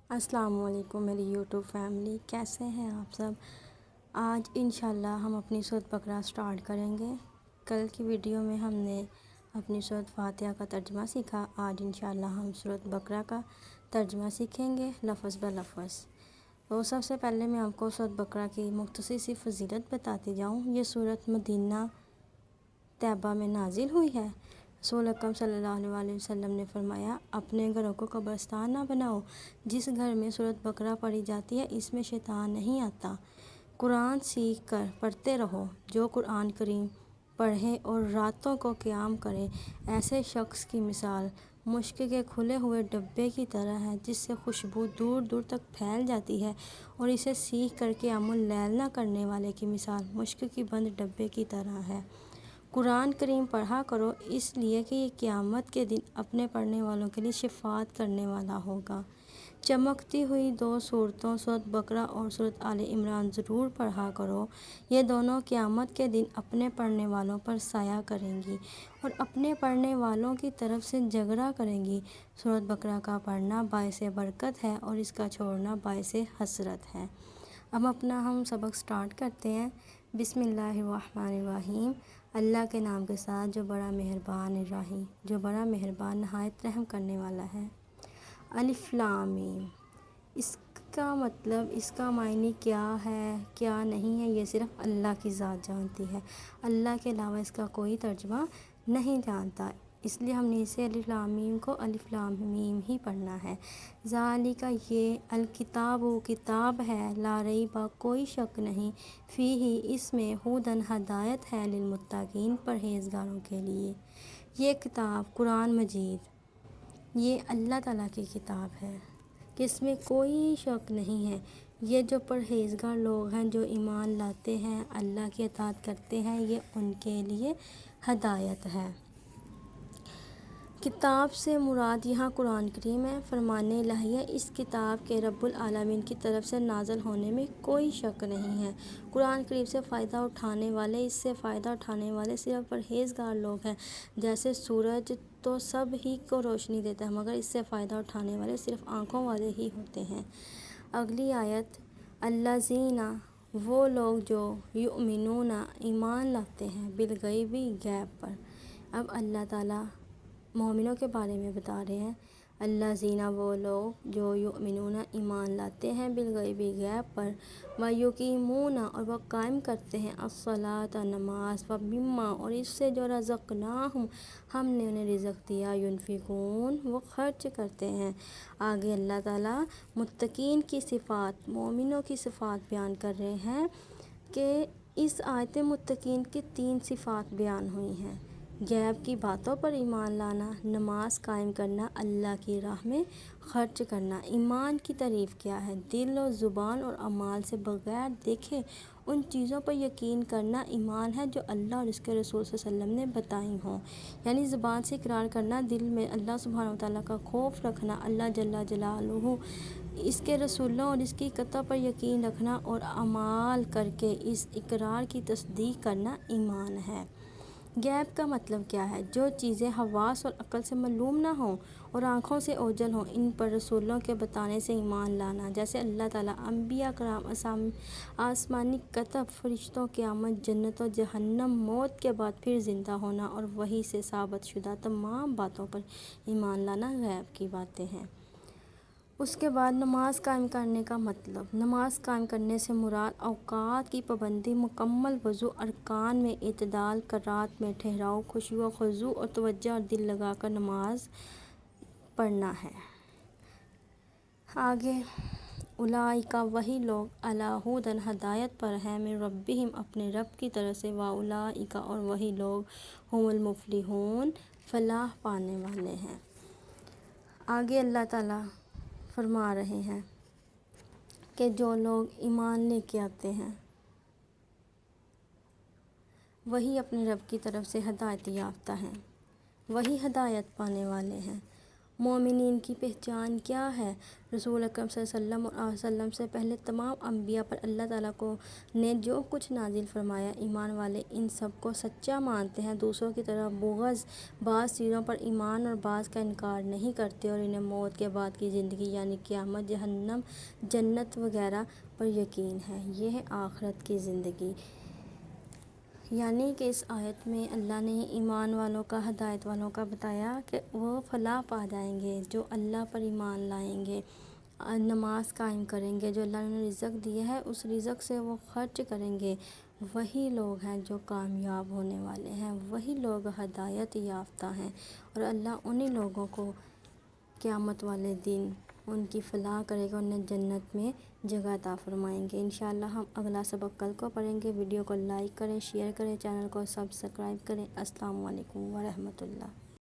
السلام علیکم میری یوٹیوب فیملی، کیسے ہیں آپ سب؟ آج انشاءاللہ ہم اپنی سورۃ بقرہ سٹارٹ کریں گے۔ کل کی ویڈیو میں ہم نے اپنی سورۃ فاتحہ کا ترجمہ سیکھا۔ آج انشاءاللہ ہم سورۃ بقرہ کا ترجمہ سیکھیں گے لفظ بہ لفظ۔ تو سب سے پہلے میں آپ کو سورۃ بقرہ کی مختصر سی فضیلت بتاتی جاؤں۔ یہ سورۃ مدینہ طیبہ میں نازل ہوئی ہے۔ رسول اکرم صلی اللہ علیہ وسلم نے فرمایا، اپنے گھروں کو قبرستان نہ بناؤ۔ جس گھر میں سورۃ بقرہ پڑھی جاتی ہے اس میں شیطان نہیں آتا۔ قرآن سیکھ کر پڑھتے رہو۔ جو قرآن کریم پڑھے اور راتوں کو قیام کرے، ایسے شخص کی مثال مشک کے کھلے ہوئے ڈبے کی طرح ہے جس سے خوشبو دور دور تک پھیل جاتی ہے، اور اسے سیکھ کر قیام اللیل نہ کرنے والے کی مثال مشک کی بند ڈبے کی طرح ہے۔ قرآن کریم پڑھا کرو، اس لیے کہ یہ قیامت کے دن اپنے پڑھنے والوں کے لیے شفاعت کرنے والا ہوگا۔ چمکتی ہوئی دو صورتوں سورۃ بقرہ اور سورۃ آل عمران ضرور پڑھا کرو۔ یہ دونوں قیامت کے دن اپنے پڑھنے والوں پر سایہ کریں گی اور اپنے پڑھنے والوں کی طرف سے جھگڑا کریں گی۔ سورۃ بقرہ کا پڑھنا باعث برکت ہے اور اس کا چھوڑنا باعث حسرت ہے۔ اب اپنا ہم سبق سٹارٹ کرتے ہیں۔ بسم اللہ الرحمن الرحیم۔ اللہ کے نام کے ساتھ جو بڑا مہربان الرحیم، جو بڑا مہربان نہایت رحم کرنے والا ہے۔ الف لام میم۔ اس کا مطلب، اس کا معنی کیا ہے کیا نہیں ہے، یہ صرف اللہ کی ذات جانتی ہے۔ اللہ کے علاوہ اس کا کوئی ترجمہ نہیں جانتا، اس لیے ہم نے اسے الف لام میم کو الف لام میم ہی پڑھنا ہے۔ ذالک، یہ الکتاب کتاب ہے، لا ریب کوئی شک نہیں، فیہ اس میں، ھدی ہدایت ہے، للمتقین پرہیزگاروں کے لیے۔ یہ کتاب قرآن مجید، یہ اللہ تعالیٰ کی کتاب ہے کہ اس میں کوئی شک نہیں ہے۔ یہ جو پرہیزگار لوگ ہیں، جو ایمان لاتے ہیں، اللہ کی اطاعت کرتے ہیں، یہ ان کے لیے ہدایت ہے۔ کتاب سے مراد یہاں قرآن کریم ہے۔ فرمان الہی ہے، اس کتاب کے رب العالمین کی طرف سے نازل ہونے میں کوئی شک نہیں ہے۔ قرآن کریم سے فائدہ اٹھانے والے، اس سے فائدہ اٹھانے والے صرف پرہیزگار لوگ ہیں۔ جیسے سورج تو سب ہی کو روشنی دیتا ہے، مگر اس سے فائدہ اٹھانے والے صرف آنکھوں والے ہی ہوتے ہیں۔ اگلی آیت، الذین، وہ لوگ جو یؤمنون، ایمان لاتے ہیں، بالغیب، غیب پر۔ اب اللہ تعالیٰ مومنوں کے بارے میں بتا رہے ہیں۔ الذین، وہ لوگ جو یؤمنون، ایمان لاتے ہیں، بالغیب، غیب پر، ویقیمون، اور وہ قائم کرتے ہیں، الصلاۃ، نماز، ومما، اور اس سے جو رزقناہم، ہم نے انہیں رزق دیا، ينفقون، وہ خرچ کرتے ہیں۔ آگے اللہ تعالیٰ متقین کی صفات، مومنوں کی صفات بیان کر رہے ہیں کہ اس آیت متقین کی 3 صفات بیان ہوئی ہیں۔ غیب کی باتوں پر ایمان لانا، نماز قائم کرنا، اللہ کی راہ میں خرچ کرنا۔ ایمان کی تعریف کیا ہے؟ دل و زبان اور اعمال سے بغیر دیکھے ان چیزوں پر یقین کرنا ایمان ہے جو اللہ اور اس کے رسول صلی اللہ علیہ وسلم نے بتائی ہوں۔ یعنی زبان سے اقرار کرنا، دل میں اللہ سبحانہ وتعالیٰ کا خوف رکھنا، اللہ جل جلالہ، اس کے رسولوں اور اس کی کتب پر یقین رکھنا، اور اعمال کر کے اس اقرار کی تصدیق کرنا ایمان ہے۔ غیب کا مطلب کیا ہے؟ جو چیزیں حواس اور عقل سے معلوم نہ ہوں اور آنکھوں سے اوجھل ہوں، ان پر رسولوں کے بتانے سے ایمان لانا۔ جیسے اللہ تعالیٰ، انبیاء کرام، آسمانی کتب، فرشتوں، قیامت، جنت و جہنم، موت کے بعد پھر زندہ ہونا اور وحی سے ثابت شدہ تمام باتوں پر ایمان لانا غیب کی باتیں ہیں۔ اس کے بعد نماز قائم کرنے کا مطلب۔ نماز قائم کرنے سے مراد اوقات کی پابندی، مکمل وضو، ارکان میں اعتدال، قرات میں ٹھہراؤ، خشوع و خضوع اور توجہ اور دل لگا کر نماز پڑھنا ہے۔ آگے، اولئک، وہی لوگ، علی ھدی، ہدایت پر ہیں، من ربہم، اپنے رب کی طرف سے، واولئک، اور وہی لوگ، ھم المفلحون، فلاح پانے والے ہیں۔ آگے اللہ تعالیٰ فرما رہے ہیں کہ جو لوگ ایمان لے کے آتے ہیں وہی اپنے رب کی طرف سے ہدایت یافتہ ہیں، وہی ہدایت پانے والے ہیں۔ مومنین کی پہچان کیا ہے؟ رسول اکرم صلی اللہ علیہ وسلم سے پہلے تمام انبیاء پر اللہ تعالیٰ نے جو کچھ نازل فرمایا، ایمان والے ان سب کو سچا مانتے ہیں، دوسروں کی طرح بغض، بعض چیزوں پر ایمان اور بعض کا انکار نہیں کرتے، اور انہیں موت کے بعد کی زندگی یعنی قیامت، جہنم، جنت وغیرہ پر یقین ہے۔ یہ ہے آخرت کی زندگی۔ یعنی کہ اس آیت میں اللہ نے ایمان والوں کا، ہدایت والوں کا بتایا کہ وہ فلاح پا جائیں گے، جو اللہ پر ایمان لائیں گے، نماز قائم کریں گے، جو اللہ نے رزق دیا ہے اس رزق سے وہ خرچ کریں گے، وہی لوگ ہیں جو کامیاب ہونے والے ہیں، وہی لوگ ہدایت یافتہ ہیں، اور اللہ انہی لوگوں کو قیامت والے دن ان کی فلاح کرے گا، انہیں جنت میں جگہ عطا فرمائیں گے۔ انشاءاللہ ہم اگلا سبق کل کو پڑھیں گے۔ ویڈیو کو لائک کریں، شیئر کریں، چینل کو سبسکرائب کریں۔ السلام علیکم ورحمۃ اللہ۔